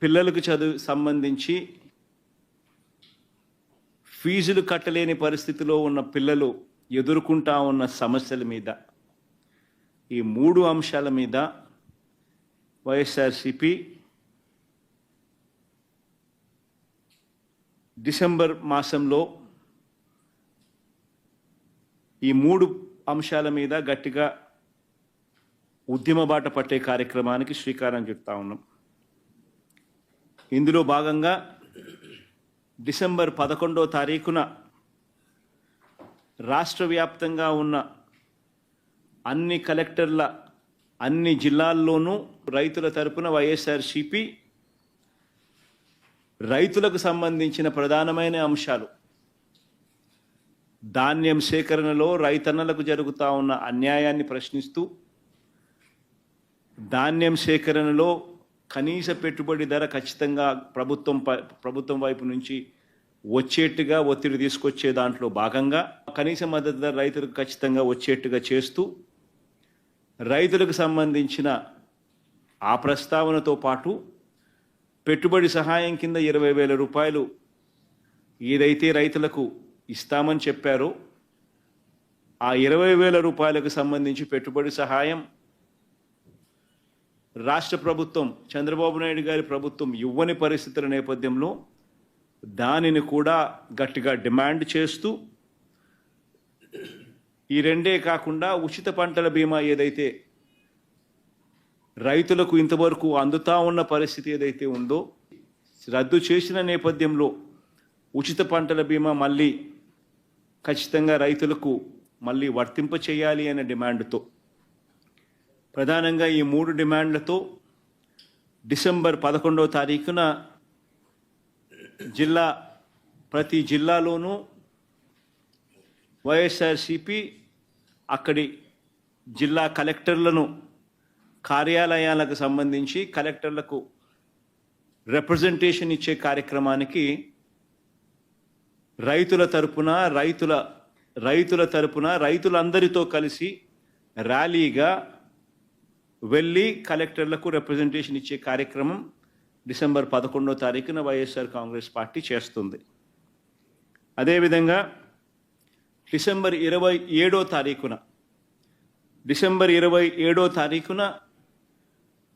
పిల్లలకు చదువు సంబంధించి ఫీజులు కట్టలేని పరిస్థితిలో ఉన్న పిల్లలు ఎదుర్కొంటా ఉన్న సమస్యల మీద ఈ మూడు అంశాల మీద వైఎస్ఆర్సీపీ డిసెంబర్ మాసంలో ఈ మూడు అంశాల మీద గట్టిగా ఉద్యమ బాట పట్టే కార్యక్రమానికి శ్రీకారం చుడతా ఉన్నాం. ఇందులో భాగంగా డిసెంబర్ 11వ తారీఖున రాష్ట్ర వ్యాప్తంగా ఉన్న అన్ని కలెక్టర్ల అన్ని జిల్లాల్లోనూ రైతుల తరపున వైఎస్ఆర్సీపీ రైతులకు సంబంధించిన ప్రధానమైన అంశాలు, ధాన్యం సేకరణలో రైతన్నలకు జరుగుతూ ఉన్న అన్యాయాన్ని ప్రశ్నిస్తూ, ధాన్యం సేకరణలో కనీస పెట్టుబడి ధర ఖచ్చితంగా ప్రభుత్వం వైపు నుంచి వచ్చేట్టుగా ఒత్తిడి తీసుకొచ్చే దాంట్లో భాగంగా కనీస మద్దతు ధర రైతులకు ఖచ్చితంగా వచ్చేట్టుగా చేస్తూ, రైతులకు సంబంధించిన ఆ ప్రస్తావనతో పాటు పెట్టుబడి సహాయం కింద 20,000 రూపాయలు ఏదైతే రైతులకు ఇస్తామని చెప్పారో ఆ 20,000 రూపాయలకు సంబంధించి పెట్టుబడి సహాయం రాష్ట్ర ప్రభుత్వం, చంద్రబాబు నాయుడు గారి ప్రభుత్వం ఇవ్వని పరిస్థితుల నేపథ్యంలో దానిని కూడా గట్టిగా డిమాండ్ చేస్తూ, ఈ రెండే కాకుండా ఉచిత పంటల బీమా ఏదైతే రైతులకు ఇంతవరకు అందుతా ఉన్న పరిస్థితి ఏదైతే ఉందో రద్దు చేసిన నేపథ్యంలో ఉచిత పంటల బీమా మళ్ళీ ఖచ్చితంగా రైతులకు మళ్ళీ వర్తింప చేయాలి అనే డిమాండ్తో, ప్రధానంగా ఈ మూడు డిమాండ్లతో డిసెంబర్ 11వ తారీఖున ప్రతి జిల్లాలోనూ వైఎస్ఆర్సీపీ అక్కడి జిల్లా కలెక్టర్లను కార్యాలయాలకు సంబంధించి కలెక్టర్లకు రిప్రజెంటేషన్ ఇచ్చే కార్యక్రమానికి రైతులందరితో కలిసి ర్యాలీగా వెళ్ళి కలెక్టర్లకు రిప్రజెంటేషన్ ఇచ్చే కార్యక్రమం డిసెంబర్ 11వ తారీఖున వైఎస్ఆర్ కాంగ్రెస్ పార్టీ చేస్తుంది. అదేవిధంగా డిసెంబర్ 27వ తారీఖున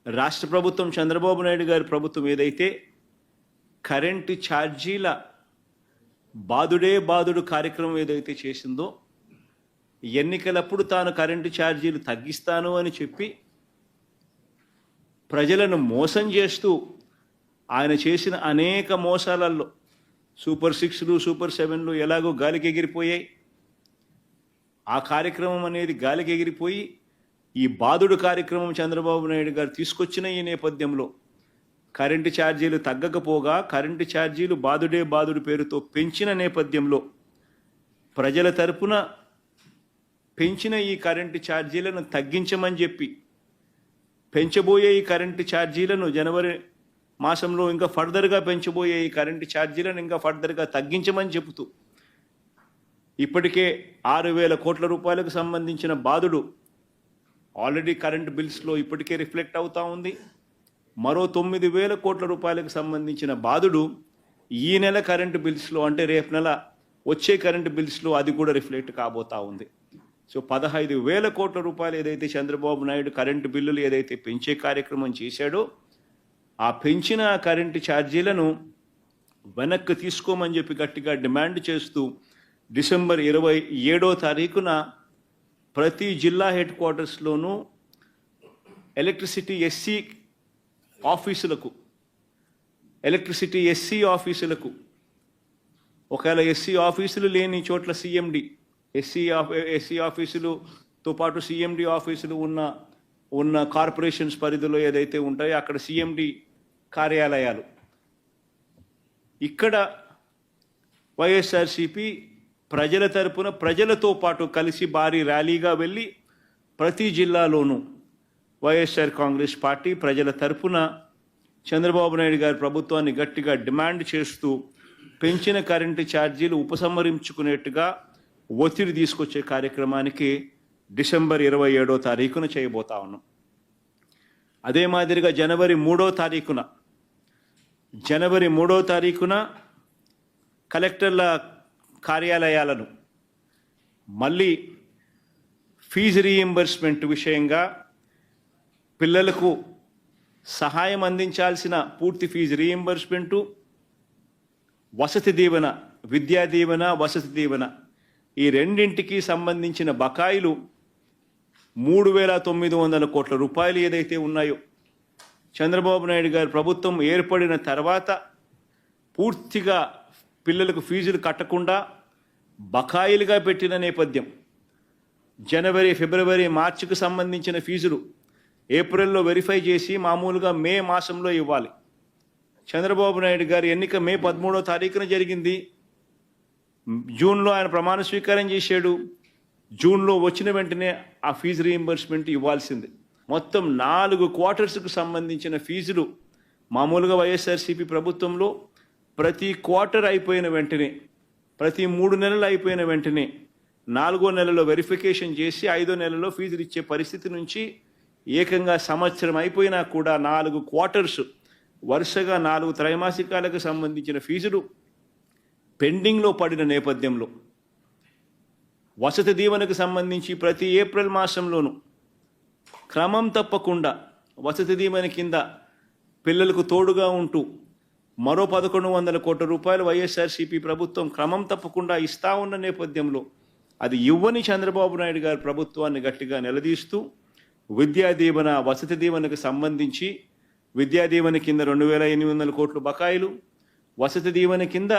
రాష్ట్ర ప్రభుత్వం, చంద్రబాబు నాయుడు గారి ప్రభుత్వం ఏదైతే కరెంటు ఛార్జీల బాదుడే బాదుడు కార్యక్రమం ఏదైతే చేసిందో, ఎన్నికలప్పుడు తాను కరెంటు ఛార్జీలు తగ్గిస్తాను అని చెప్పి ప్రజలను మోసం చేస్తూ ఆయన చేసిన అనేక మోసాలలో సూపర్ 6లు, సూపర్ 7లు ఎలాగో గాలికి ఎగిరిపోయాయి. ఆ కార్యక్రమం అనేది గాలికి ఎగిరిపోయి ఈ బాదుడు కార్యక్రమం చంద్రబాబు నాయుడు గారు తీసుకొచ్చిన ఈ నేపథ్యంలో కరెంటు ఛార్జీలు తగ్గకపోగా కరెంటు ఛార్జీలు బాదుడే బాదుడు పేరుతో పెంచిన నేపథ్యంలో ప్రజల తరపున పెంచిన ఈ కరెంటు ఛార్జీలను తగ్గించమని చెప్పి, పెంచబోయే ఈ కరెంటు ఛార్జీలను జనవరి మాసంలో ఇంకా ఫర్దర్గా పెంచబోయే ఈ కరెంటు ఛార్జీలను ఇంకా ఫర్దర్గా తగ్గించమని చెబుతూ ఇప్పటికే 6,000 కోట్ల రూపాయలకు సంబంధించిన బాదుడు ఆల్రెడీ కరెంటు బిల్స్లో ఇప్పటికే రిఫ్లెక్ట్ అవుతూ ఉంది. మరో 9,000 కోట్ల రూపాయలకు సంబంధించిన బాదుడు ఈ నెల కరెంటు బిల్స్లో, అంటే రేపు నెల వచ్చే కరెంటు బిల్స్లో అది కూడా రిఫ్లెక్ట్ కాబోతూ ఉంది. సో 15,000 కోట్ల రూపాయలు ఏదైతే చంద్రబాబు నాయుడు కరెంటు బిల్లులు ఏదైతే పెంచే కార్యక్రమం చేశాడో ఆ పెంచిన కరెంటు ఛార్జీలను వెనక్కి తీసుకోమని చెప్పి గట్టిగా డిమాండ్ చేస్తూ డిసెంబర్ 27వ తారీఖున ప్రతి జిల్లా హెడ్ క్వార్టర్స్లోనూ ఎలక్ట్రిసిటీ ఎస్సీ ఆఫీసులకు ఒకవేళ ఎస్సీ ఆఫీసులు లేని చోట్ల సిఎండి, ఎస్సీ ఆఫీసులతో పాటు సిఎండి ఆఫీసులు ఉన్న కార్పొరేషన్స్ పరిధిలో ఏదైతే ఉంటాయో అక్కడ సిఎండి కార్యాలయాలు, ఇక్కడ వైఎస్ఆర్సీపీ ప్రజల తరపున ప్రజలతో పాటు కలిసి భారీ ర్యాలీగా వెళ్ళి ప్రతి జిల్లాలోనూ వైఎస్ఆర్ కాంగ్రెస్ పార్టీ ప్రజల తరపున చంద్రబాబు నాయుడు గారి ప్రభుత్వాన్ని గట్టిగా డిమాండ్ చేస్తూ పెంచిన కరెంటు ఛార్జీలు ఉపసంహరించుకునేట్టుగా ఒత్తిడి తీసుకొచ్చే కార్యక్రమానికి డిసెంబర్ 27వ తారీఖున చేయబోతా ఉన్నాం. అదే మాదిరిగా జనవరి 3వ తారీఖున జనవరి 3వ తారీఖున కలెక్టర్ల కార్యాలయాలను మళ్ళీ ఫీజు రీయింబర్స్మెంట్ విషయంగా పిల్లలకు సహాయం అందించాల్సిన పూర్తి ఫీజు రీయింబర్స్మెంటు, వసతి దీవెన, విద్యా దీవెన, వసతి దీవెన ఈ రెండింటికి సంబంధించిన బకాయిలు 3,900 కోట్ల రూపాయలు ఏదైతే ఉన్నాయో చంద్రబాబు నాయుడు గారి ప్రభుత్వం ఏర్పడిన తర్వాత పూర్తిగా పిల్లలకు ఫీజులు కట్టకుండా బకాయిలుగా పెట్టిన నేపథ్యం. జనవరి, ఫిబ్రవరి, మార్చికి సంబంధించిన ఫీజులు ఏప్రిల్లో వెరిఫై చేసి మామూలుగా మే మాసంలో ఇవ్వాలి. చంద్రబాబు నాయుడు గారి ఎన్నిక మే 13వ తారీఖున జరిగింది. జూన్లో ఆయన ప్రమాణ స్వీకారం చేశాడు. జూన్లో వచ్చిన వెంటనే ఆ ఫీజు రీయింబర్స్మెంట్ ఇవ్వాల్సింది. మొత్తం 4 క్వార్టర్స్కు సంబంధించిన ఫీజులు మామూలుగా వైఎస్ఆర్సీపీ ప్రభుత్వంలో ప్రతి క్వార్టర్ అయిపోయిన వెంటనే, ప్రతి 3 నెలలు అయిపోయిన వెంటనే 4వ నెలలో వెరిఫికేషన్ చేసి 5వ నెలలో ఫీజులు ఇచ్చే పరిస్థితి నుంచి ఏకంగా సంవత్సరం అయిపోయినా కూడా 4 క్వార్టర్స్ వరుసగా 4 త్రైమాసికాలకు సంబంధించిన ఫీజులు పెండింగ్లో పడిన నేపథ్యంలో వసతి దీవెనకు సంబంధించి ప్రతి ఏప్రిల్ మాసంలోనూ క్రమం తప్పకుండా వసతి దీవెన కింద పిల్లలకు తోడుగా ఉంటూ మరో 1,100 కోట్ల రూపాయలు వైఎస్ఆర్సీపీ ప్రభుత్వం క్రమం తప్పకుండా ఇస్తా ఉన్న నేపథ్యంలో అది ఇవ్వని చంద్రబాబు నాయుడు గారి ప్రభుత్వాన్ని గట్టిగా నిలదీస్తూ విద్యా దీవెన, వసతి దీవెనకు సంబంధించి విద్యా దీవెన కింద 2,800 కోట్ల బకాయిలు, వసతి దీవెన కింద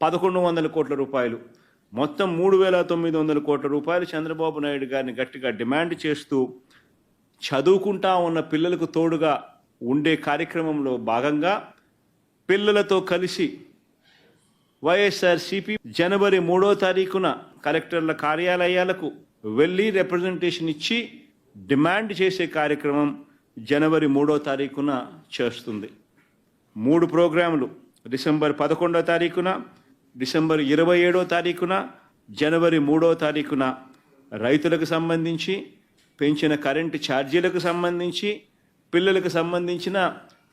1,100 కోట్ల రూపాయలు, మొత్తం 3,900 కోట్ల రూపాయలు చంద్రబాబు నాయుడు గారిని గట్టిగా డిమాండ్ చేస్తూ చదువుకుంటా ఉన్న పిల్లలకు తోడుగా ఉండే కార్యక్రమంలో భాగంగా పిల్లలతో కలిసి వైఎస్ఆర్సీపీ జనవరి 3వ తారీఖున కలెక్టర్ల కార్యాలయాలకు వెళ్ళి రిప్రజెంటేషన్ ఇచ్చి డిమాండ్ చేసే కార్యక్రమం జనవరి 3వ తారీఖున చేస్తుంది. 3 ప్రోగ్రాములు డిసెంబర్ 11వ తారీఖున, డిసెంబర్ 27వ తారీఖున, జనవరి 3వ తారీఖున రైతులకు సంబంధించి, పెంచిన కరెంటు ఛార్జీలకు సంబంధించి, పిల్లలకు సంబంధించిన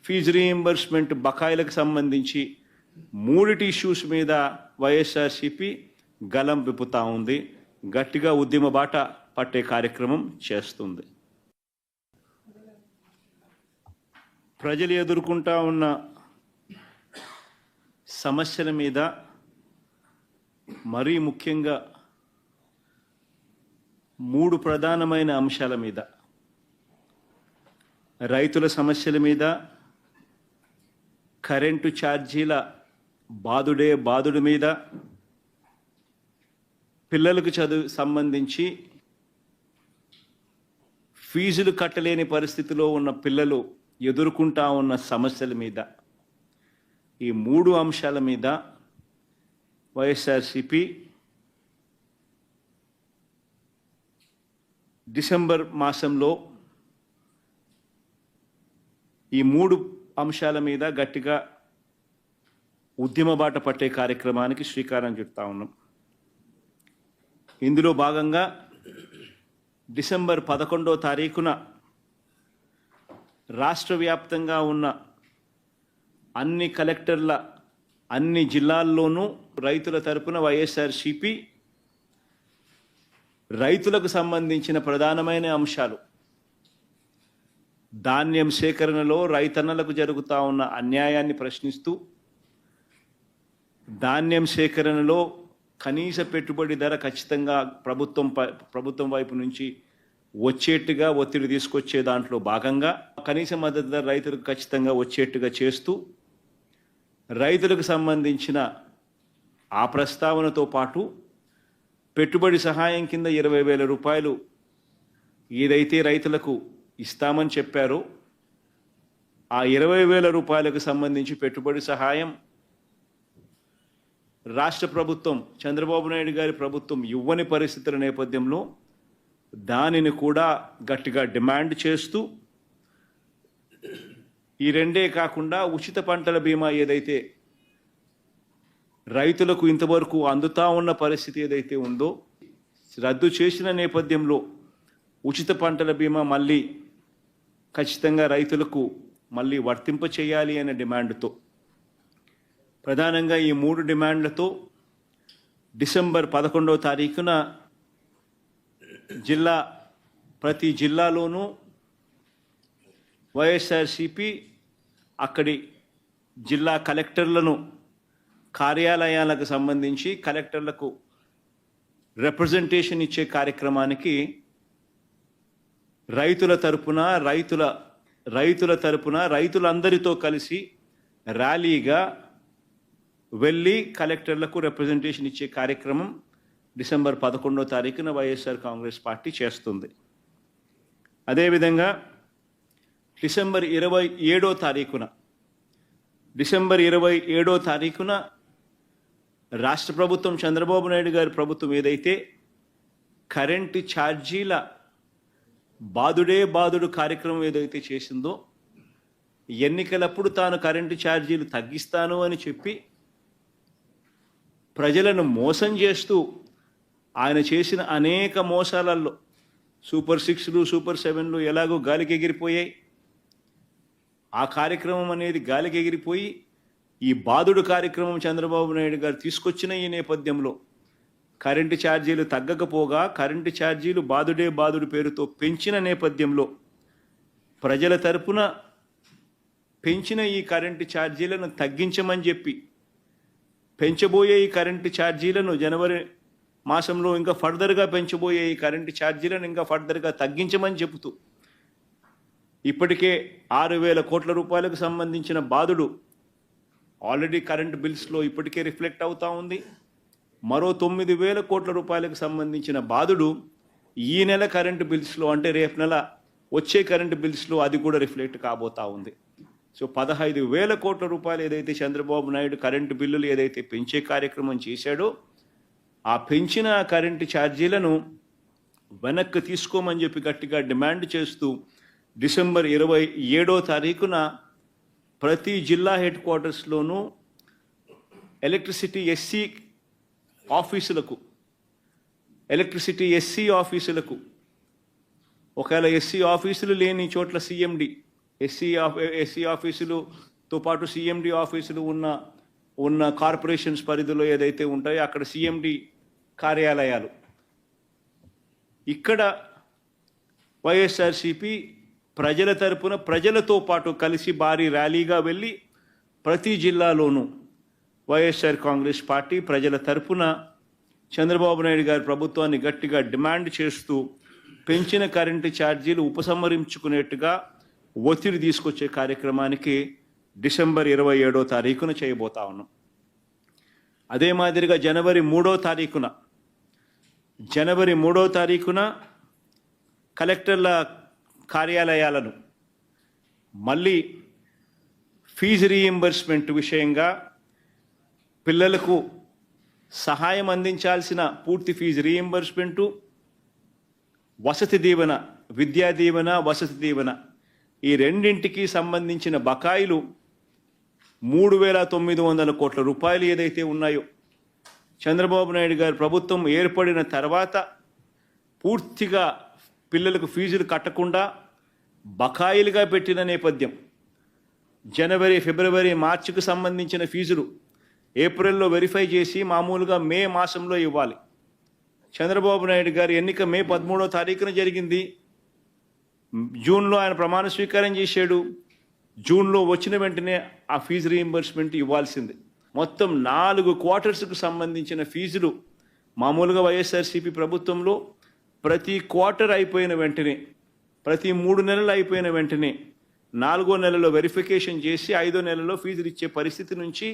ఫీజు రీయింబర్స్మెంట్ బకాయిలకు సంబంధించి 3 ఇష్యూస్ మీద వైఎస్ఆర్సీపీ గలం విప్పుతా ఉంది. గట్టిగా ఉద్యమ బాట పట్టే కార్యక్రమం చేస్తుంది. ప్రజలు ఎదుర్కొంటా ఉన్న సమస్యల మీద, మరీ ముఖ్యంగా 3 ప్రధానమైన అంశాల మీద, రైతుల సమస్యల మీద, కరెంటు ఛార్జీల బాదుడు మీద, పిల్లలకు సంబంధించి ఫీజులు కట్టలేని పరిస్థితిలో ఉన్న పిల్లలు ఎదుర్కొంటా ఉన్న సమస్యల మీద, ఈ 3 అంశాల మీద వైఎస్ఆర్సీపీ డిసెంబర్ మాసంలో ఈ 3 అంశాల మీద గట్టిగా ఉద్యమ బాట పట్టే కార్యక్రమానికి శ్రీకారం చుడతా ఉన్నాం. ఇందులో భాగంగా డిసెంబర్ 11వ తారీఖున రాష్ట్ర వ్యాప్తంగా ఉన్న అన్ని కలెక్టర్ల అన్ని జిల్లాల్లోనూ రైతుల తరపున వైఎస్ఆర్సీపీ రైతులకు సంబంధించిన ప్రధానమైన అంశాలు, ధాన్యం సేకరణలో రైతన్నలకు జరుగుతూ ఉన్న అన్యాయాన్ని ప్రశ్నిస్తూ, ధాన్యం సేకరణలో కనీస పెట్టుబడి ధర ఖచ్చితంగా ప్రభుత్వం వైపు నుంచి వచ్చేట్టుగా ఒత్తిడి తీసుకొచ్చే దాంట్లో భాగంగా కనీస మద్దతు ధర రైతులకు ఖచ్చితంగా వచ్చేట్టుగా చేస్తూ, రైతులకు సంబంధించిన ఆ ప్రస్తావనతో పాటు పెట్టుబడి సహాయం కింద 20,000 రూపాయలు ఏదైతే రైతులకు ఇస్తామని చెప్పారో ఆ 20,000 రూపాయలకు సంబంధించి పెట్టుబడి సహాయం రాష్ట్ర ప్రభుత్వం, చంద్రబాబు నాయుడు గారి ప్రభుత్వం ఇవ్వని పరిస్థితుల నేపథ్యంలో దానిని కూడా గట్టిగా డిమాండ్ చేస్తూ, ఈ రెండే కాకుండా ఉచిత పంటల బీమా ఏదైతే రైతులకు ఇంతవరకు అందుతా ఉన్న పరిస్థితి ఏదైతే ఉందో రద్దు చేసిన నేపథ్యంలో ఉచిత పంటల బీమా మళ్ళీ ఖచ్చితంగా రైతులకు మళ్ళీ వర్తింప చేయాలి అనే డిమాండ్తో, ప్రధానంగా ఈ 3 డిమాండ్లతో డిసెంబర్ 11వ తారీఖున ప్రతి జిల్లాలోనూ వైఎస్ఆర్సీపీ అక్కడి జిల్లా కలెక్టర్లను కార్యాలయాలకు సంబంధించి కలెక్టర్లకు రిప్రజెంటేషన్ ఇచ్చే కార్యక్రమానికి రైతులందరితో కలిసి ర్యాలీగా వెళ్ళి కలెక్టర్లకు రిప్రజెంటేషన్ ఇచ్చే కార్యక్రమం డిసెంబర్ 11వ తారీఖున వైఎస్ఆర్ కాంగ్రెస్ పార్టీ చేస్తుంది. అదేవిధంగా డిసెంబర్ 27వ తారీఖున రాష్ట్ర ప్రభుత్వం, చంద్రబాబు నాయుడు గారి ప్రభుత్వం ఏదైతే కరెంటు ఛార్జీల బాదుడు కార్యక్రమం ఏదైతే చేసిందో, ఎన్నికలప్పుడు తాను కరెంటు ఛార్జీలు తగ్గిస్తాను అని చెప్పి ప్రజలను మోసం చేస్తూ ఆయన చేసిన అనేక మోసాలలో సూపర్ 6లు, సూపర్ 7లు ఎలాగో గాలికి ఎగిరిపోయాయి. ఆ కార్యక్రమం అనేది గాలికి ఎగిరిపోయి ఈ బాదుడు కార్యక్రమం చంద్రబాబు నాయుడు గారు తీసుకొచ్చిన ఈ నేపథ్యంలో కరెంటు ఛార్జీలు తగ్గకపోగా కరెంటు ఛార్జీలు బాదుడు పేరుతో పెంచిన నేపథ్యంలో ప్రజల తరపున పెంచిన ఈ కరెంటు ఛార్జీలను తగ్గించమని చెప్పి, పెంచబోయే ఈ కరెంటు ఛార్జీలను జనవరి మాసంలో ఇంకా ఫర్దర్గా పెంచబోయే ఈ కరెంటు ఛార్జీలను ఇంకా ఫర్దర్గా తగ్గించమని చెబుతూ ఇప్పటికే 6,000 కోట్ల రూపాయలకు సంబంధించిన బాదుడు ఆల్రెడీ కరెంటు బిల్స్లో ఇప్పటికే రిఫ్లెక్ట్ అవుతూ ఉంది. మరో 9,000 కోట్ల రూపాయలకు సంబంధించిన బాదుడు ఈ నెల కరెంటు బిల్స్లో, అంటే రేపు నెల వచ్చే కరెంటు బిల్స్లో అది కూడా రిఫ్లెక్ట్ కాబోతా ఉంది. సో 15,000 కోట్ల రూపాయలు ఏదైతే చంద్రబాబు నాయుడు కరెంటు బిల్లులు ఏదైతే పెంచే కార్యక్రమం చేశాడో, ఆ పెంచిన కరెంటు ఛార్జీలను వెనక్కి తీసుకోమని చెప్పి గట్టిగా డిమాండ్ చేస్తూ డిసెంబర్ 27వ తారీఖున ప్రతి జిల్లా హెడ్ క్వార్టర్స్లోనూ ఎలక్ట్రిసిటీ ఎస్సీ ఆఫీసులకు ఒకవేళ ఎస్సీ ఆఫీసులు లేని చోట్ల సిఎండి, ఎస్సీ ఆఫీసులతో పాటు సిఎండి ఆఫీసులు ఉన్న కార్పొరేషన్స్ పరిధిలో ఏదైతే ఉంటాయో అక్కడ సిఎండి కార్యాలయాలు, ఇక్కడ వైఎస్ఆర్సీపీ ప్రజల తరపున ప్రజలతో పాటు కలిసి భారీ ర్యాలీగా వెళ్ళి ప్రతి జిల్లాలోనూ వైఎస్ఆర్ కాంగ్రెస్ పార్టీ ప్రజల తరపున చంద్రబాబు నాయుడు గారి ప్రభుత్వాన్ని గట్టిగా డిమాండ్ చేస్తూ పెంచిన కరెంటు ఛార్జీలు ఉపసంహరించుకునేట్టుగా ఒత్తిడి తీసుకొచ్చే కార్యక్రమానికి డిసెంబర్ 27వ తారీఖున చేయబోతా ఉన్నాం. అదే మాదిరిగా జనవరి 3వ తారీఖున కలెక్టర్ల కార్యాలయాలను మళ్ళీ ఫీజు రీయింబర్స్మెంట్ విషయంగా పిల్లలకు సహాయం అందించాల్సిన పూర్తి ఫీజు రీయింబర్స్మెంటు, వసతి దీవెన, విద్యా దీవెన, వసతి దీవెన ఈ రెండింటికి సంబంధించిన బకాయిలు 3,900 కోట్ల రూపాయలు ఏదైతే ఉన్నాయో, చంద్రబాబు నాయుడు గారి ప్రభుత్వం ఏర్పడిన తర్వాత పూర్తిగా పిల్లలకు ఫీజులు కట్టకుండా బకాయిలుగా పెట్టిన నేపథ్యం, జనవరి, ఫిబ్రవరి, మార్చికి సంబంధించిన ఫీజులు ఏప్రిల్లో వెరిఫై చేసి మామూలుగా మే మాసంలో ఇవ్వాలి. చంద్రబాబు నాయుడు గారి ఎన్నిక మే 13వ తారీఖున జరిగింది. జూన్లో ఆయన ప్రమాణ స్వీకారం చేశాడు. జూన్లో వచ్చిన వెంటనే ఆ ఫీజు రీయింబర్స్మెంట్ ఇవ్వాల్సింది. మొత్తం 4 క్వార్టర్స్కు సంబంధించిన ఫీజులు మామూలుగా వైఎస్ఆర్సీపీ ప్రభుత్వంలో ప్రతి క్వార్టర్ అయిపోయిన వెంటనే, ప్రతి 3 నెలలు అయిపోయిన వెంటనే 4వ నెలలో వెరిఫికేషన్ చేసి 5వ నెలలో ఫీజులు ఇచ్చే పరిస్థితి నుంచి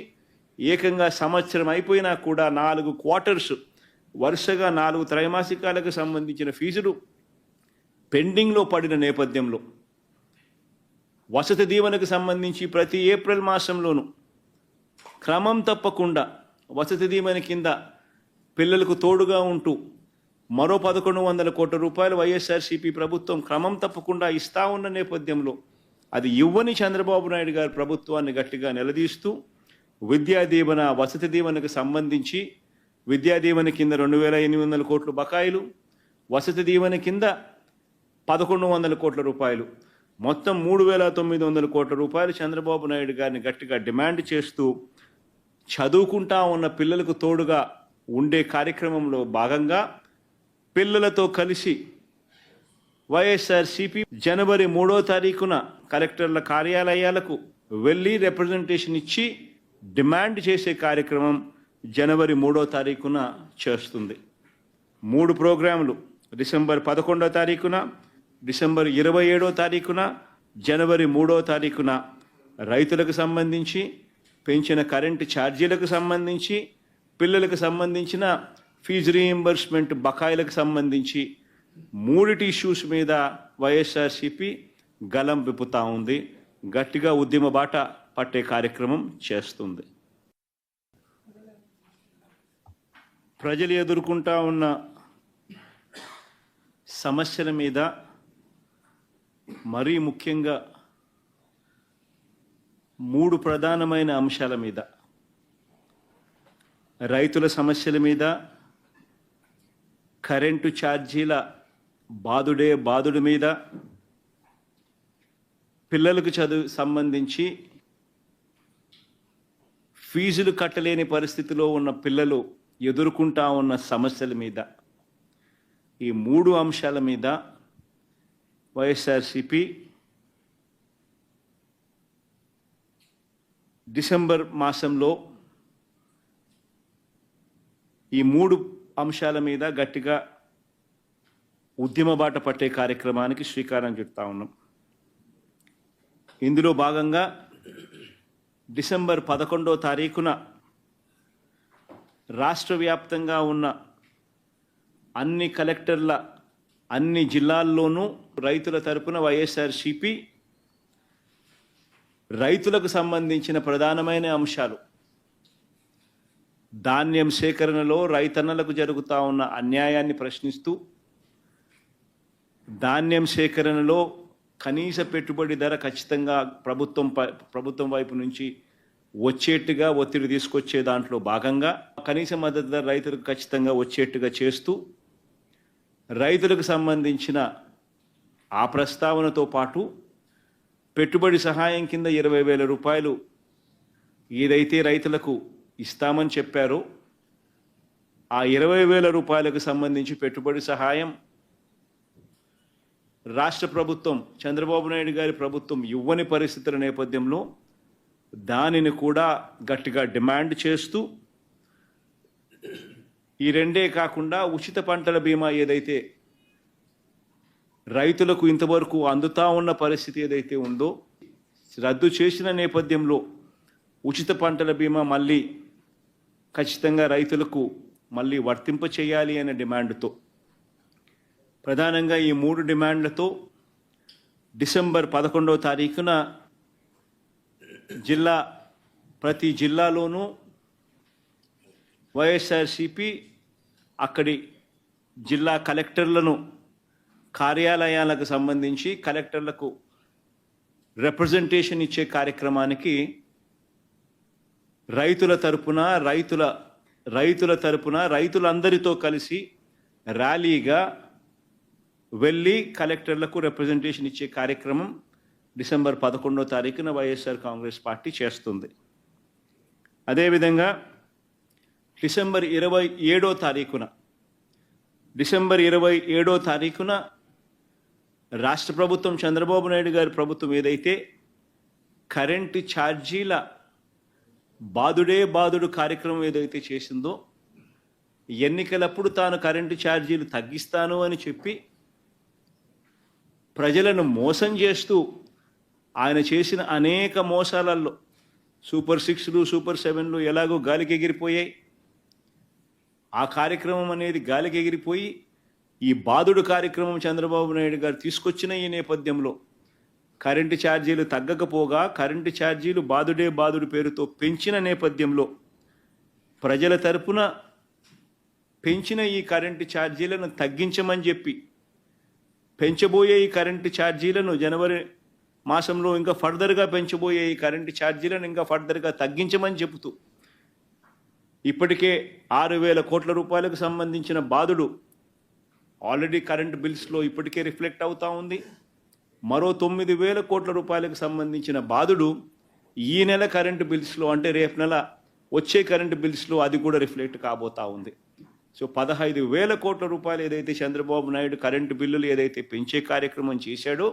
ఏకంగా సంవత్సరం అయిపోయినా కూడా 4 క్వార్టర్స్ వరుసగా 4 త్రైమాసికాలకు సంబంధించిన ఫీజులు పెండింగ్లో పడిన నేపథ్యంలో వసతి దీవెనకు సంబంధించి ప్రతి ఏప్రిల్ మాసంలోనూ క్రమం తప్పకుండా వసతి దీవెన కింద పిల్లలకు తోడుగా ఉంటూ మరో 1,100 కోట్ల రూపాయలు వైఎస్ఆర్సీపీ ప్రభుత్వం క్రమం తప్పకుండా ఇస్తా ఉన్న నేపథ్యంలో అది ఇవ్వని చంద్రబాబు నాయుడు గారి ప్రభుత్వాన్ని గట్టిగా నిలదీస్తూ విద్యా దీవెన, వసతి దీవెనకు సంబంధించి విద్యా దీవెన కింద 2,800 కోట్ల బకాయిలు, వసతి దీవెన కింద 1,100 కోట్ల రూపాయలు, మొత్తం 3,900 కోట్ల రూపాయలు చంద్రబాబు నాయుడు గారిని గట్టిగా డిమాండ్ చేస్తూ చదువుకుంటా ఉన్న పిల్లలకు తోడుగా ఉండే కార్యక్రమంలో భాగంగా పిల్లలతో కలిసి వైఎస్ఆర్సీపీ జనవరి 3వ తారీఖున కలెక్టర్ల కార్యాలయాలకు వెళ్ళి రిప్రజెంటేషన్ ఇచ్చి డిమాండ్ చేసే కార్యక్రమం జనవరి 3వ తారీఖున చేస్తుంది. 3 ప్రోగ్రాములు డిసెంబర్ 11వ తారీఖున, డిసెంబర్ 27వ తారీఖున, జనవరి 3వ తారీఖున రైతులకు సంబంధించి, పెంచిన కరెంటు ఛార్జీలకు సంబంధించి, పిల్లలకు సంబంధించిన ఫీజు రీయింబర్స్మెంట్ బకాయిలకు సంబంధించి 3 ఇష్యూస్ మీద వైఎస్ఆర్సీపీ గలం విప్పుతా ఉంది. గట్టిగా ఉద్యమ బాట పట్టే కార్యక్రమం చేస్తుంది. ప్రజలు ఎదుర్కొంటా ఉన్న సమస్యల మీద, మరీ ముఖ్యంగా 3 ప్రధానమైన అంశాల మీద, రైతుల సమస్యల మీద, కరెంటు ఛార్జీల బాదుడు మీద, పిల్లలకు చదువు సంబంధించి ఫీజులు కట్టలేని పరిస్థితిలో ఉన్న పిల్లలు ఎదుర్కొంటా ఉన్న సమస్యల మీద, ఈ 3 అంశాల మీద వైఎస్ఆర్సీపీ డిసెంబర్ మాసంలో ఈ 3 అంశాల మీద గట్టిగా ఉద్యమ బాట పట్టే కార్యక్రమానికి శ్రీకారం చుడతా ఉన్నాం. ఇందులో భాగంగా డిసెంబర్ 11వ తారీఖున రాష్ట్ర వ్యాప్తంగా ఉన్న అన్ని కలెక్టర్ల అన్ని జిల్లాల్లోనూ రైతుల తరపున వైఎస్ఆర్సీపీ రైతులకు సంబంధించిన ప్రధానమైన అంశాలు, ధాన్యం సేకరణలో రైతన్నలకు జరుగుతూ ఉన్న అన్యాయాన్ని ప్రశ్నిస్తూ, ధాన్యం సేకరణలో కనీస పెట్టుబడి ధర ఖచ్చితంగా ప్రభుత్వం వైపు నుంచి వచ్చేట్టుగా ఒత్తిడి తీసుకొచ్చే దాంట్లో భాగంగా కనీస మద్దతు ధర రైతులకు ఖచ్చితంగా వచ్చేట్టుగా చేస్తూ, రైతులకు సంబంధించిన ఆ ప్రస్తావనతో పాటు పెట్టుబడి సహాయం కింద 20,000 రూపాయలు ఏదైతే రైతులకు ఇస్తామని చెప్పారో ఆ 20,000 రూపాయలకు సంబంధించి పెట్టుబడి సహాయం రాష్ట్ర ప్రభుత్వం, చంద్రబాబు నాయుడు గారి ప్రభుత్వం ఇవ్వని పరిస్థితుల నేపథ్యంలో దానిని కూడా గట్టిగా డిమాండ్ చేస్తూ, ఈ రెండే కాకుండా ఉచిత పంటల బీమా ఏదైతే రైతులకు ఇంతవరకు అందుతా ఉన్న పరిస్థితి ఏదైతే ఉందో రద్దు చేసిన నేపథ్యంలో ఉచిత పంటల బీమా మళ్ళీ ఖచ్చితంగా రైతులకు మళ్ళీ వర్తింప చేయాలి అనే డిమాండ్తో, ప్రధానంగా ఈ 3 డిమాండ్లతో డిసెంబర్ 11వ తారీఖున ప్రతి జిల్లాలోనూ వైఎస్ఆర్సీపీ అక్కడి జిల్లా కలెక్టర్లను కార్యాలయాలకు సంబంధించి కలెక్టర్లకు రిప్రజెంటేషన్ ఇచ్చే కార్యక్రమానికి రైతులందరితో కలిసి ర్యాలీగా వెళ్ళి కలెక్టర్లకు రిప్రజెంటేషన్ ఇచ్చే కార్యక్రమం డిసెంబర్ 11వ తారీఖున వైఎస్ఆర్ కాంగ్రెస్ పార్టీ చేస్తుంది. అదేవిధంగా డిసెంబర్ 27వ తారీఖున రాష్ట్ర ప్రభుత్వం, చంద్రబాబు నాయుడు గారి ప్రభుత్వం ఏదైతే కరెంటు ఛార్జీల బాదుడు కార్యక్రమం ఏదైతే చేసిందో, ఎన్నికలప్పుడు తాను కరెంటు ఛార్జీలు తగ్గిస్తాను అని చెప్పి ప్రజలను మోసం చేస్తూ ఆయన చేసిన అనేక మోసాలలో సూపర్ 6లు, సూపర్ 7లు ఎలాగో గాలికి ఎగిరిపోయాయి. ఆ కార్యక్రమం అనేది గాలికి ఎగిరిపోయి ఈ బాదుడు కార్యక్రమం చంద్రబాబు నాయుడు గారు తీసుకొచ్చిన ఈ నేపథ్యంలో కరెంటు ఛార్జీలు తగ్గకపోగా కరెంటు ఛార్జీలు బాదుడు పేరుతో పెంచిన నేపథ్యంలో ప్రజల తరపున పెంచిన ఈ కరెంటు ఛార్జీలను తగ్గించమని చెప్పి, పెంచబోయే ఈ కరెంటు ఛార్జీలను జనవరి మాసంలో ఇంకా ఫర్దర్గా పెంచబోయే ఈ కరెంటు ఛార్జీలను ఇంకా ఫర్దర్గా తగ్గించమని చెబుతూ ఇప్పటికే 6,000 కోట్ల రూపాయలకు సంబంధించిన బాదుడు ఆల్రెడీ కరెంటు బిల్స్లో ఇప్పటికే రిఫ్లెక్ట్ అవుతూ ఉంది. మరో 9,000 కోట్ల రూపాయలకు సంబంధించిన బాధుడు ఈ నెల కరెంటు బిల్స్లో, అంటే రేపు నెల వచ్చే కరెంటు బిల్స్లో అది కూడా రిఫ్లెక్ట్ కాబోతా ఉంది. సో 15,000 కోట్ల రూపాయలు ఏదైతే చంద్రబాబు నాయుడు కరెంటు బిల్లులు ఏదైతే పెంచే కార్యక్రమం చేశాడో,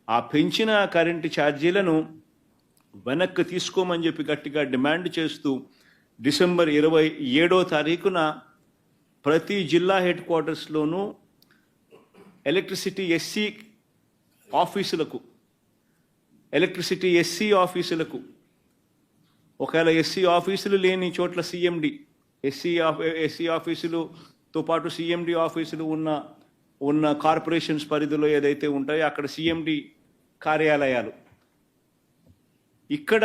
ఆ పెంచిన కరెంటు ఛార్జీలను వెనక్కి తీసుకోమని చెప్పి గట్టిగా డిమాండ్ చేస్తూ డిసెంబర్ 27వ తారీఖున ప్రతి జిల్లా హెడ్ క్వార్టర్స్లోనూ ఎలక్ట్రిసిటీ ఎస్సీ ఆఫీసులకు ఒకవేళ ఎస్సీ ఆఫీసులు లేని చోట్ల సిఎండి, ఎస్సీ ఆఫీసులతో పాటు సిఎండి ఆఫీసులు ఉన్న కార్పొరేషన్స్ పరిధిలో ఏదైతే ఉంటాయో అక్కడ సిఎండి కార్యాలయాలు, ఇక్కడ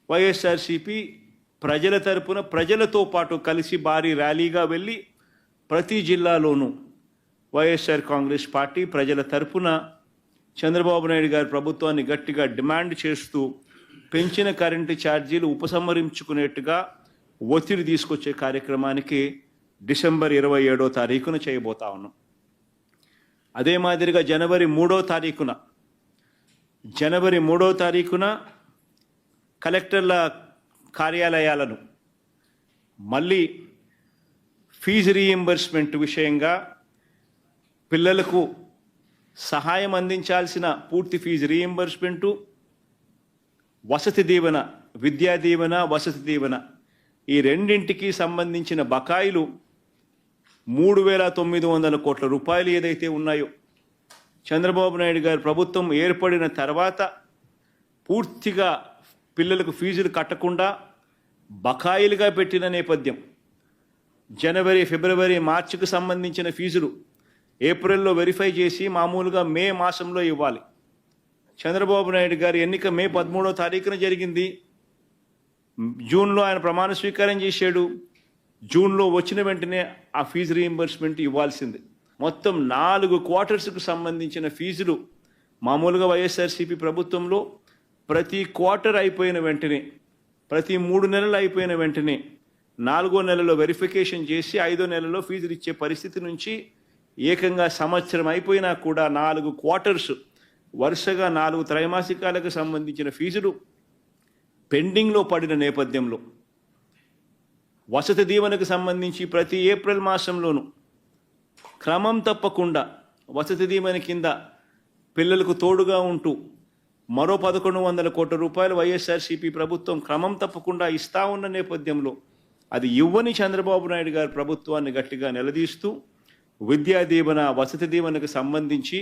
వైఎస్ఆర్సీపీ ప్రజల తరపున ప్రజలతో పాటు కలిసి భారీ ర్యాలీగా వెళ్ళి ప్రతి జిల్లాలోనూ వైఎస్ఆర్ కాంగ్రెస్ పార్టీ ప్రజల తరపున చంద్రబాబు నాయుడు గారి ప్రభుత్వాన్ని గట్టిగా డిమాండ్ చేస్తూ పెంచిన కరెంటు ఛార్జీలు ఉపసంహరించుకునేట్టుగా ఒత్తిడి తీసుకొచ్చే కార్యక్రమానికి డిసెంబర్ 27వ తారీఖున చేయబోతా ఉన్నాం. అదే మాదిరిగా జనవరి 3వ తారీఖున కలెక్టర్ల కార్యాలయాలను మళ్ళీ ఫీజు రీయింబర్స్మెంట్ విషయంగా పిల్లలకు సహాయం అందించాల్సిన పూర్తి ఫీజు రీయింబర్స్మెంటు, వసతి దీవెన, విద్యా దీవెన, వసతి దీవెన ఈ రెండింటికి సంబంధించిన బకాయిలు 3,900 కోట్ల రూపాయలు ఏదైతే ఉన్నాయో, చంద్రబాబు నాయుడు గారి ప్రభుత్వం ఏర్పడిన తర్వాత పూర్తిగా పిల్లలకు ఫీజులు కట్టకుండా బకాయిలుగా పెట్టిన నేపథ్యం. జనవరి, ఫిబ్రవరి, మార్చికి సంబంధించిన ఫీజులు ఏప్రిల్లో వెరిఫై చేసి మామూలుగా మే మాసంలో ఇవ్వాలి. చంద్రబాబు నాయుడు గారి ఎన్నిక మే 13వ తారీఖున జరిగింది. జూన్లో ఆయన ప్రమాణ స్వీకారం చేశాడు. జూన్లో వచ్చిన వెంటనే ఆ ఫీజు రీయింబర్స్మెంట్ ఇవ్వాల్సింది. మొత్తం 4 క్వార్టర్స్కు సంబంధించిన ఫీజులు మామూలుగా వైఎస్ఆర్సీపీ ప్రభుత్వంలో ప్రతి క్వార్టర్ అయిపోయిన వెంటనే, ప్రతి 3 నెలలు అయిపోయిన వెంటనే 4వ నెలలో వెరిఫికేషన్ చేసి 5వ నెలలో ఫీజులు ఇచ్చే పరిస్థితి నుంచి ఏకంగా సంవత్సరం అయిపోయినా కూడా 4 క్వార్టర్స్ వరుసగా 4 త్రైమాసికాలకు సంబంధించిన ఫీజులు పెండింగ్లో పడిన నేపథ్యంలో వసతి దీవెనకు సంబంధించి ప్రతి ఏప్రిల్ మాసంలోనూ క్రమం తప్పకుండా వసతి దీవెన కింద పిల్లలకు తోడుగా ఉంటూ మరో 1,100 కోట్ల రూపాయలు వైఎస్ఆర్సీపీ ప్రభుత్వం క్రమం తప్పకుండా ఇస్తా ఉన్న నేపథ్యంలో అది ఇవ్వని చంద్రబాబు నాయుడు గారి ప్రభుత్వాన్ని గట్టిగా నిలదీస్తూ విద్యా దీవెన, వసతి దీవెనకు సంబంధించి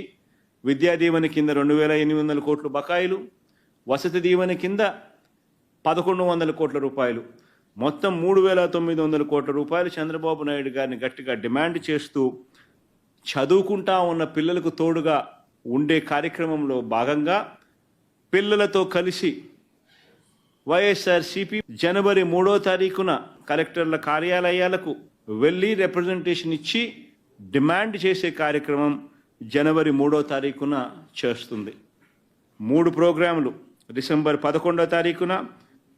విద్యా దీవెన కింద 2,800 కోట్ల బకాయిలు, వసతి దీవెన కింద 1,100 కోట్ల రూపాయలు, మొత్తం 3,900 కోట్ల రూపాయలు చంద్రబాబు నాయుడు గారిని గట్టిగా డిమాండ్ చేస్తూ చదువుకుంటా ఉన్న పిల్లలకు తోడుగా ఉండే కార్యక్రమంలో భాగంగా పిల్లలతో కలిసి వైఎస్ఆర్సీపీ జనవరి 3వ తారీఖున కలెక్టర్ల కార్యాలయాలకు వెళ్ళి రిప్రజెంటేషన్ ఇచ్చి డిమాండ్ చేసే కార్యక్రమం జనవరి 3వ తారీఖున చేస్తుంది. 3 ప్రోగ్రాములు డిసెంబర్ 11వ తారీఖున,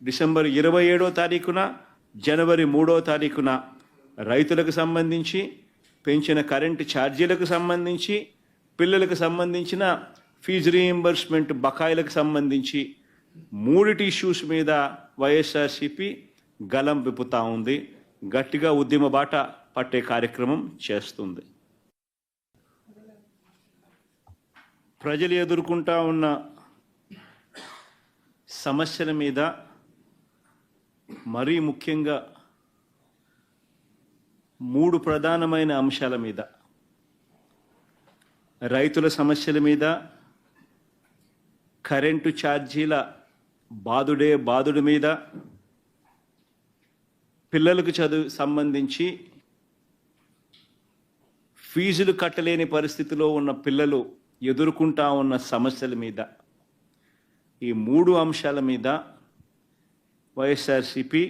డిసెంబర్ 27వ తారీఖున, జనవరి 3వ తారీఖున రైతులకు సంబంధించి, పెంచిన కరెంటు ఛార్జీలకు సంబంధించి, పిల్లలకు సంబంధించిన ఫీజు రీయింబర్స్మెంట్ బకాయిలకు సంబంధించి 3 ఇష్యూస్ మీద వైఎస్ఆర్సీపీ గలం విప్పుతా ఉంది. గట్టిగా ఉద్యమ బాట పట్టే కార్యక్రమం చేస్తుంది. ప్రజలు ఎదుర్కొంటా ఉన్న సమస్యల మీద, మరీ ముఖ్యంగా 3 ప్రధానమైన అంశాల మీద, రైతుల సమస్యల మీద, కరెంటు ఛార్జీల బాదుడి మీద, పిల్లలకు సంబంధించి ఫీజులు కట్టలేని పరిస్థితిలో ఉన్న పిల్లలు ఎదుర్కొంటా ఉన్న సమస్యల మీద, ఈ 3 అంశాల మీద వైఎస్ఆర్సీపీ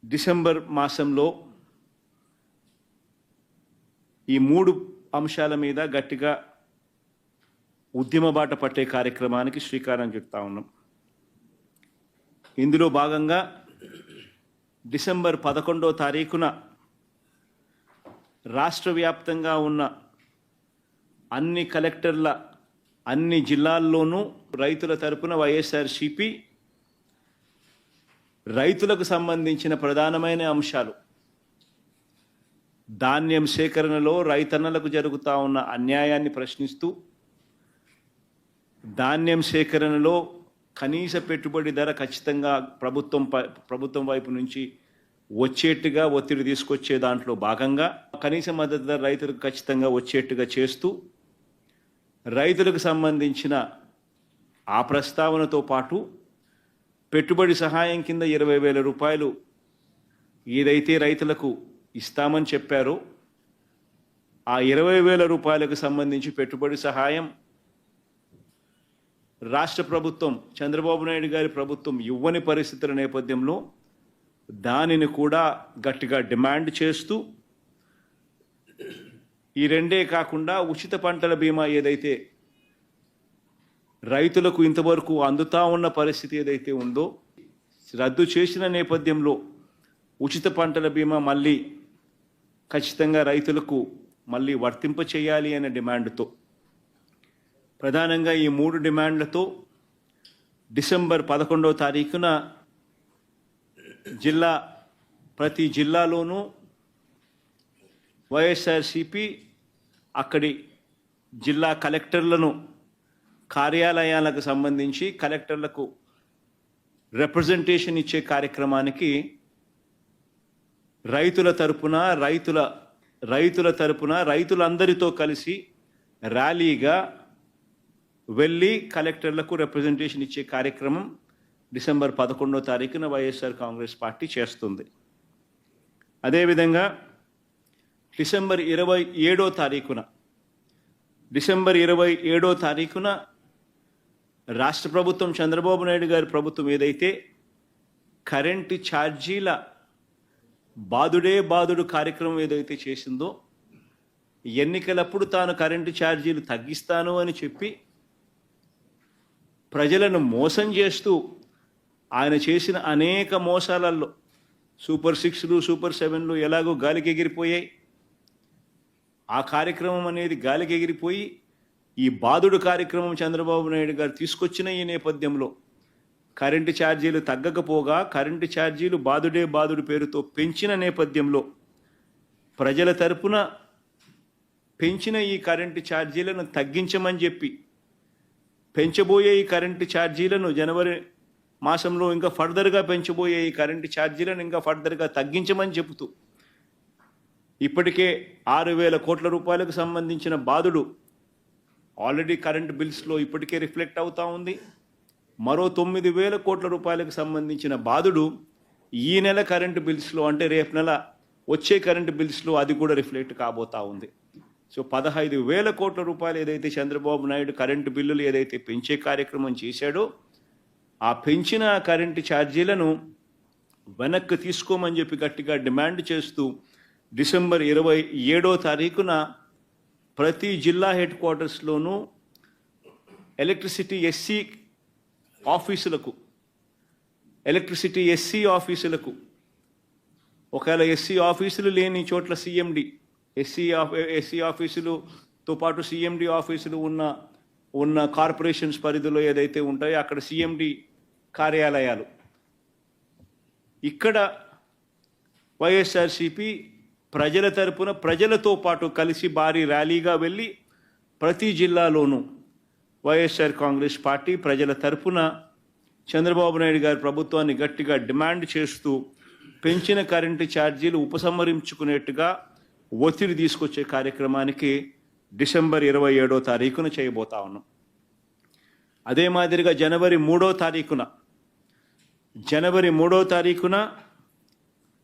డిసెంబర్ మాసంలో ఈ 3 అంశాల మీద గట్టిగా ఉద్యమ బాట పట్టే కార్యక్రమానికి శ్రీకారం చుడతా ఉన్నాం. ఇందులో భాగంగా డిసెంబర్ 11వ తారీఖున రాష్ట్ర వ్యాప్తంగా ఉన్న అన్ని కలెక్టర్ల అన్ని జిల్లాల్లోనూ రైతుల తరపున వైఎస్ఆర్సీపీ రైతులకు సంబంధించిన ప్రధానమైన అంశాలు, ధాన్యం సేకరణలో రైతన్నలకు జరుగుతూ ఉన్న అన్యాయాన్ని ప్రశ్నిస్తూ, ధాన్యం సేకరణలో కనీస పెట్టుబడి ధర ఖచ్చితంగా ప్రభుత్వం వైపు నుంచి వచ్చేట్టుగా ఒత్తిడి తీసుకొచ్చే దాంట్లో భాగంగా కనీస మద్దతు ధర రైతులకు ఖచ్చితంగా వచ్చేట్టుగా చేస్తూ, రైతులకు సంబంధించిన ఆ ప్రస్తావనతో పాటు పెట్టుబడి సహాయం కింద 20,000 రూపాయలు ఏదైతే రైతులకు ఇస్తామని చెప్పారో ఆ 20,000 రూపాయలకు సంబంధించి పెట్టుబడి సహాయం రాష్ట్ర ప్రభుత్వం, చంద్రబాబు నాయుడు గారి ప్రభుత్వం ఇవ్వని పరిస్థితుల నేపథ్యంలో దానిని కూడా గట్టిగా డిమాండ్ చేస్తూ, ఈ రెండే కాకుండా ఉచిత పంటల బీమా ఏదైతే రైతులకు ఇంతవరకు అందుతా ఉన్న పరిస్థితి ఏదైతే ఉందో రద్దు చేసిన నేపథ్యంలో ఉచిత పంటల బీమా మళ్ళీ ఖచ్చితంగా రైతులకు మళ్ళీ వర్తింప చేయాలి అనే డిమాండ్తో, ప్రధానంగా ఈ 3 డిమాండ్లతో డిసెంబర్ 11వ తారీఖున ప్రతి జిల్లాలోనూ వైఎస్ఆర్సీపీ అక్కడి జిల్లా కలెక్టర్లను కార్యాలయాలకు సంబంధించి కలెక్టర్లకు రిప్రజెంటేషన్ ఇచ్చే కార్యక్రమానికి రైతులందరితో కలిసి ర్యాలీగా వెళ్ళి కలెక్టర్లకు రిప్రజెంటేషన్ ఇచ్చే కార్యక్రమం డిసెంబర్ 11వ తారీఖున వైఎస్ఆర్ కాంగ్రెస్ పార్టీ చేస్తుంది. అదేవిధంగా డిసెంబర్ 27వ తారీఖున రాష్ట్ర ప్రభుత్వం, చంద్రబాబు నాయుడు గారి ప్రభుత్వం ఏదైతే కరెంటు ఛార్జీల బాదుడు కార్యక్రమం ఏదైతే చేసిందో, ఎన్నికలప్పుడు తాను కరెంటు ఛార్జీలు తగ్గిస్తాను అని చెప్పి ప్రజలను మోసం చేస్తూ ఆయన చేసిన అనేక మోసాలలో సూపర్ 6లు, సూపర్ 7లు ఎలాగో గాలికి ఎగిరిపోయాయి. ఆ కార్యక్రమం అనేది గాలికి ఎగిరిపోయి ఈ బాదుడు కార్యక్రమం చంద్రబాబు నాయుడు గారు తీసుకొచ్చిన ఈ నేపథ్యంలో కరెంటు ఛార్జీలు తగ్గకపోగా కరెంటు ఛార్జీలు బాదుడు పేరుతో పెంచిన నేపథ్యంలో ప్రజల తరపున పెంచిన ఈ కరెంటు ఛార్జీలను తగ్గించమని చెప్పి, పెంచబోయే ఈ కరెంటు ఛార్జీలను జనవరి మాసంలో ఇంకా ఫర్దర్గా పెంచబోయే ఈ కరెంటు ఛార్జీలను ఇంకా ఫర్దర్గా తగ్గించమని చెబుతూ ఇప్పటికే 6,000 కోట్ల రూపాయలకు సంబంధించిన బాదుడు ఆల్రెడీ కరెంటు బిల్స్లో ఇప్పటికే రిఫ్లెక్ట్ అవుతూ ఉంది. మరో 9,000 కోట్ల రూపాయలకు సంబంధించిన బాదుడు ఈ నెల కరెంటు బిల్స్లో, అంటే రేపు నెల వచ్చే కరెంటు బిల్స్లో అది కూడా రిఫ్లెక్ట్ కాబోతా ఉంది. సో 15,000 కోట్ల రూపాయలు ఏదైతే చంద్రబాబు నాయుడు కరెంటు బిల్లులు ఏదైతే పెంచే కార్యక్రమం చేశాడో ఆ పెంచిన కరెంటు ఛార్జీలను వెనక్కి తీసుకోమని చెప్పి గట్టిగా డిమాండ్ చేస్తూ డిసెంబర్ 27వ తారీఖున ప్రతి జిల్లా హెడ్ క్వార్టర్స్లోనూ ఎలక్ట్రిసిటీ ఎస్సీ ఆఫీసులకు ఒకవేళ ఎస్సీ ఆఫీసులు లేని చోట్ల సిఎండి, ఎస్సీ ఆఫీసులతో పాటు సిఎండి ఆఫీసులు ఉన్న కార్పొరేషన్స్ పరిధిలో ఏదైతే ఉంటాయో అక్కడ సిఎండి కార్యాలయాలు, ఇక్కడ వైఎస్ఆర్సీపీ ప్రజల తరపున ప్రజలతో పాటు కలిసి భారీ ర్యాలీగా వెళ్ళి ప్రతి జిల్లాలోనూ వైఎస్ఆర్ కాంగ్రెస్ పార్టీ ప్రజల తరపున చంద్రబాబు నాయుడు గారి ప్రభుత్వాన్ని గట్టిగా డిమాండ్ చేస్తూ పెంచిన కరెంటు ఛార్జీలు ఉపసంహరించుకునేట్టుగా ఒత్తిడి తీసుకొచ్చే కార్యక్రమానికి డిసెంబర్ 27వ తారీఖున చేయబోతా ఉన్నాం. అదే మాదిరిగా జనవరి 3వ తారీఖున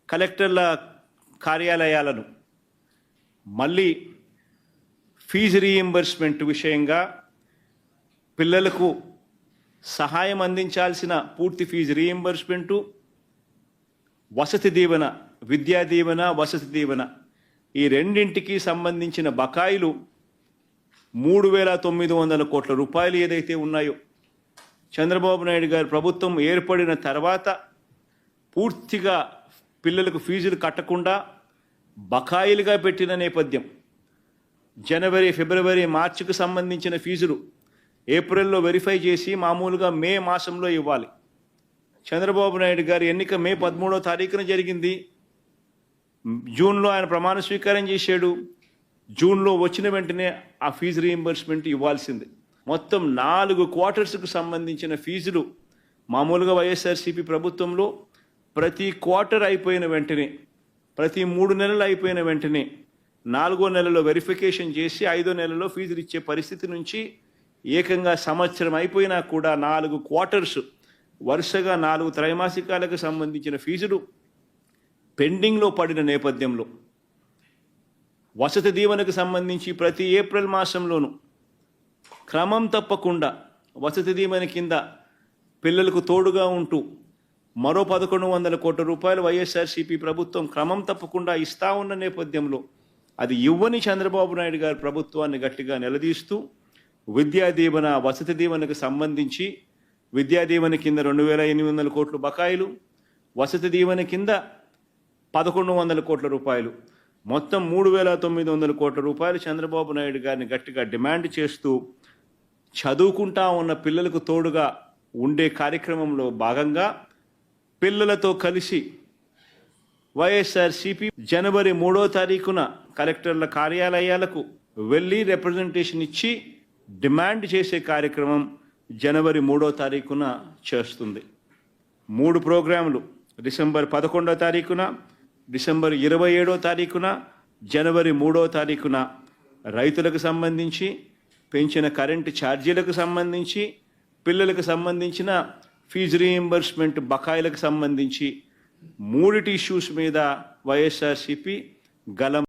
కలెక్టర్ల కార్యాలయాలను మళ్ళీ ఫీజు రీయింబర్స్మెంట్ విషయంగా పిల్లలకు సహాయం అందించాల్సిన పూర్తి ఫీజు రీయింబర్స్మెంటు, వసతి దీవెన, విద్యా దీవెన, వసతి దీవెన ఈ రెండింటికి సంబంధించిన బకాయిలు 3,900 కోట్ల రూపాయలు ఏదైతే ఉన్నాయో చంద్రబాబు నాయుడు గారి ప్రభుత్వం ఏర్పడిన తర్వాత పూర్తిగా పిల్లలకు ఫీజులు కట్టకుండా బకాయిలుగా పెట్టిన నేపథ్యం. జనవరి, ఫిబ్రవరి, మార్చికి సంబంధించిన ఫీజులు ఏప్రిల్లో వెరిఫై చేసి మామూలుగా మే మాసంలో ఇవ్వాలి. చంద్రబాబు నాయుడు గారి ఎన్నిక మే 13వ తారీఖున జరిగింది. జూన్లో ఆయన ప్రమాణ స్వీకారం చేశాడు. జూన్లో వచ్చిన వెంటనే ఆ ఫీజు రీయింబర్స్మెంట్ ఇవ్వాల్సింది. మొత్తం 4 క్వార్టర్స్కు సంబంధించిన ఫీజులు మామూలుగా వైఎస్ఆర్సీపీ ప్రభుత్వంలో ప్రతి క్వార్టర్ అయిపోయిన వెంటనే, ప్రతి 3 నెలలు అయిపోయిన వెంటనే 4వ నెలలో వెరిఫికేషన్ చేసి 5వ నెలలో ఫీజులు ఇచ్చే పరిస్థితి నుంచి ఏకంగా సంవత్సరం అయిపోయినా కూడా 4 క్వార్టర్స్ వరుసగా 4 త్రైమాసికాలకు సంబంధించిన ఫీజులు పెండింగ్లో పడిన నేపథ్యంలో వసతి దీవెనకు సంబంధించి ప్రతి ఏప్రిల్ మాసంలోనూ క్రమం తప్పకుండా వసతి దీవెన కింద పిల్లలకు తోడుగా ఉంటూ మరో 1100 కోట్ల రూపాయలు వైఎస్ఆర్సీపీ ప్రభుత్వం క్రమం తప్పకుండా ఇస్తా ఉన్న నేపథ్యంలో అది ఇవ్వని చంద్రబాబు నాయుడు గారి ప్రభుత్వాన్ని గట్టిగా నిలదీస్తూ విద్యా దీవెన, వసతి దీవెనకు సంబంధించి విద్యా దీవెన కింద 2800 కోట్ల బకాయిలు, వసతి దీవెన కింద 1100 కోట్ల రూపాయలు, మొత్తం 3900 కోట్ల రూపాయలు చంద్రబాబు నాయుడు గారిని గట్టిగా డిమాండ్ చేస్తూ చదువుకుంటా ఉన్న పిల్లలకు తోడుగా ఉండే కార్యక్రమంలో భాగంగా పిల్లలతో కలిసి వైఎస్ఆర్సీపీ జనవరి 3వ తారీఖున కలెక్టర్ల కార్యాలయాలకు వెళ్ళి రిప్రజెంటేషన్ ఇచ్చి డిమాండ్ చేసే కార్యక్రమం జనవరి 3వ తారీఖున చేస్తుంది. 3 ప్రోగ్రాములు డిసెంబర్ 11వ తారీఖున, డిసెంబర్ 27వ తారీఖున, జనవరి 3వ తారీఖున రైతులకు సంబంధించి, పెంచిన కరెంటు ఛార్జీలకు సంబంధించి, పిల్లలకు సంబంధించిన ఫీజు రీయింబర్స్మెంట్ బకాయిలకు సంబంధించి 3 ఇష్యూస్ మీద వైఎస్ఆర్సీపీ గలం